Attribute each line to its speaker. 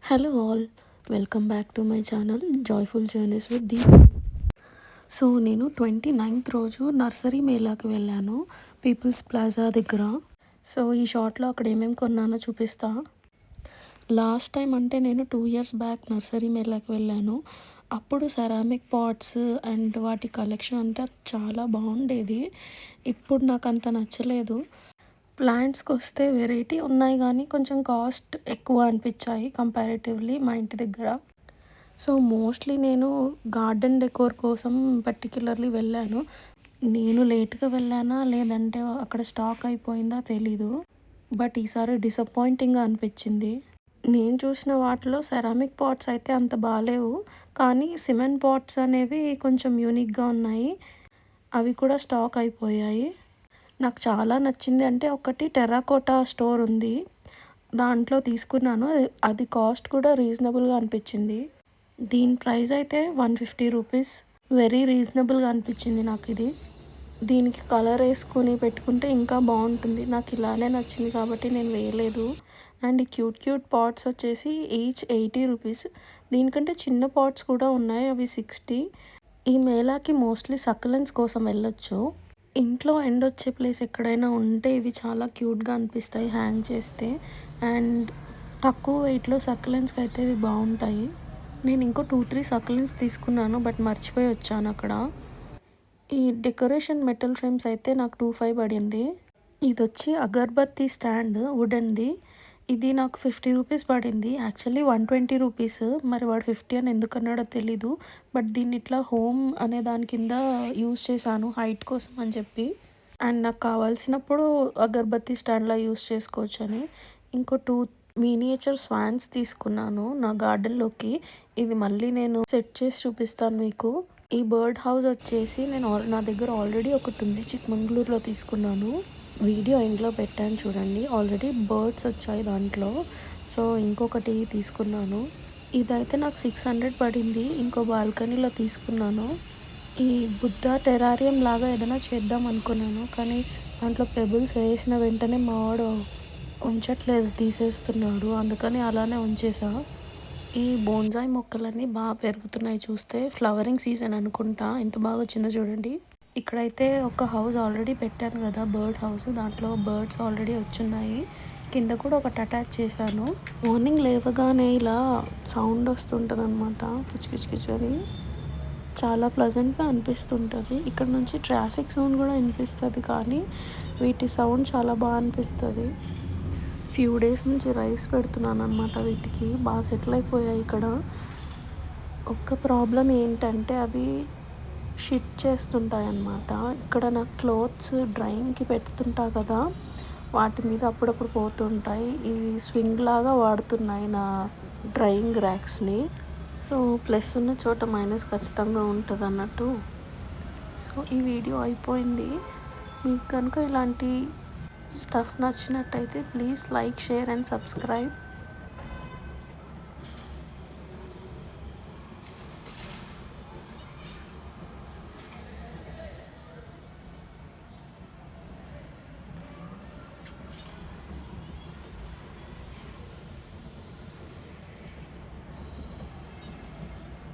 Speaker 1: Hello all, welcome back to my channel joyful journeys with the. So నేను 29th రోజు nursery మేళాకి వెళ్ళాను, peoples plaza దగ్గర. So ఈ షార్ట్లో అక్కడ ఏమేమి కొన్నానో చూపిస్తా. లాస్ట్ టైం అంటే నేను 2 years బ్యాక్ నర్సరీ మేళాకి వెళ్ళాను. అప్పుడు సెరామిక్ పాట్స్ అండ్ వాటి కలెక్షన్ అంతా చాలా బాగుండేది. ఇప్పుడు నాకు అంత నచ్చలేదు. ప్లాంట్స్కి వస్తే వెరైటీ ఉన్నాయి కానీ కొంచెం కాస్ట్ ఎక్కువ అనిపించాయి కంపారిటివ్లీ మా ఇంటి దగ్గర. సో మోస్ట్లీ నేను గార్డెన్ డెకోర్ కోసం పర్టిక్యులర్లీ వెళ్ళాను. నేను లేట్గా వెళ్ళానా లేదంటే అక్కడ స్టాక్ అయిపోయిందా తెలీదు, బట్ ఈసారి డిసప్పాయింటింగ్గా అనిపించింది. నేను చూసిన వాటిలో సెరామిక్ పాట్స్ అయితే అంత బాగాలేవు, కానీ సిమెంట్ పాట్స్ అనేవి కొంచెం యూనిక్గా ఉన్నాయి. అవి కూడా స్టాక్ అయిపోయాయి. నాకు చాలా నచ్చింది అంటే ఒకటి టెర్రాకోటా స్టోర్ ఉంది, దాంట్లో తీసుకున్నాను. అది కాస్ట్ కూడా రీజనబుల్గా అనిపించింది. దీని ప్రైస్ అయితే 150 రూపీస్. వెరీ రీజనబుల్గా అనిపించింది నాకు ఇది. దీనికి కలర్ వేసుకొని పెట్టుకుంటే ఇంకా బాగుంటుంది. నాకు ఇలానే నచ్చింది కాబట్టి నేను వేయలేదు. అండ్ ఈ క్యూట్ పాట్స్ వచ్చేసి ఈచ్ 80 రూపీస్. దీనికంటే చిన్న పాట్స్ కూడా ఉన్నాయి, అవి 60. ఈ మేళాకి మోస్ట్లీ సక్యులెంట్స్ కోసం వెళ్ళొచ్చు. ఇంట్లో ఎండ్ వచ్చే ప్లేస్ ఎక్కడైనా ఉంటే ఇవి చాలా క్యూట్గా అనిపిస్తాయి హ్యాంగ్ చేస్తే. అండ్ తక్కువ వెయిట్లో సక్యులెంట్స్కి అయితే ఇవి బాగుంటాయి. నేను ఇంకో 2-3 సక్యులెంట్స్ తీసుకున్నాను, బట్ మర్చిపోయి వచ్చాను అక్కడ. ఈ డెకరేషన్ మెటల్ ఫ్రేమ్స్ అయితే నాకు 25 పడింది. ఇది వచ్చి అగర్బత్తి స్టాండ్ వుడెన్ది. ఇది నాకు 50 రూపీస్ పడింది. Actually 120 rupees. మరి వాడు 50 అని ఎందుకు అన్నాడో తెలీదు, బట్ దీన్ని ఇట్లా హోమ్ అనే దాని కింద యూస్ చేశాను హైట్ కోసం అని చెప్పి. అండ్ నాకు కావాల్సినప్పుడు అగర్బత్తి స్టాండ్లా యూస్ చేసుకోవచ్చు అని. ఇంకో 2 మినియేచర్ స్వాన్స్ తీసుకున్నాను నా గార్డెన్లోకి. ఇది మళ్ళీ నేను సెట్ చేసి చూపిస్తాను మీకు. ఈ బర్డ్ హౌస్ వచ్చేసి నా దగ్గర ఆల్రెడీ ఒకటి ఉంది, చిక్మంగళూరులో తీసుకున్నాను. వీడియో ఎండ్లో పెట్టాను చూడండి. ఆల్రెడీ బర్డ్స్ వచ్చాయి దాంట్లో. సో ఇంకొకటి తీసుకున్నాను. ఇదైతే నాకు 600 పడింది. ఇంకో బాల్కనీలో తీసుకున్నాను. ఈ బుద్ధ టెరారియం లాగా ఏదైనా చేద్దాం అనుకున్నాను, కానీ దాంట్లో పెబుల్స్ వేసిన వెంటనే మావాడు ఉంచట్లేదు, తీసేస్తున్నాడు. అందుకని అలానే ఉంచేసా. ఈ బోన్సాయి మొక్కలన్నీ బాగా పెరుగుతున్నాయి చూస్తే. ఫ్లవరింగ్ సీజన్ అనుకుంటా. ఎంత బాగా వచ్చిందో చూడండి. ఇక్కడైతే ఒక హౌస్ ఆల్రెడీ పెట్టాను కదా, బర్డ్ హౌస్. దాంట్లో బర్డ్స్ ఆల్రెడీ వచ్చున్నాయి. కింద కూడా ఒకటి అటాచ్ చేశాను. మార్నింగ్ లేవగానే ఇలా సౌండ్ వస్తుంటుంది అనమాట, కిచకిచకిచ్ అని. చాలా ప్లజెంట్గా అనిపిస్తుంటుంది. ఇక్కడ నుంచి ట్రాఫిక్ సౌండ్ కూడా వినిపిస్తుంది, కానీ వీటి సౌండ్ చాలా బాగా అనిపిస్తుంది. ఫ్యూ డేస్ నుంచి రైస్ పెడుతున్నాను అనమాట వీటికి. బాగా సెటిల్ అయిపోయాయి ఇక్కడ. ఒక్క ప్రాబ్లం ఏంటంటే అవి షిట్ చేస్తుంటాయి అన్నమాట. ఇక్కడ నాకు క్లోత్స్ డ్రైయింగ్కి పెడుతుంటా కదా, వాటి మీద అప్పుడప్పుడు పోతుంటాయి. ఇవి స్వింగ్ లాగా వాడుతున్నాయి నా డ్రైయింగ్ ర్యాక్స్ని. సో ప్లస్ ఉన్న చోట మైనస్ ఖచ్చితంగా ఉంటుంది అన్నట్టు. సో ఈ వీడియో అయిపోయింది. మీకు కనుక ఇలాంటి స్టఫ్ నచ్చినట్టయితే please like, share and subscribe.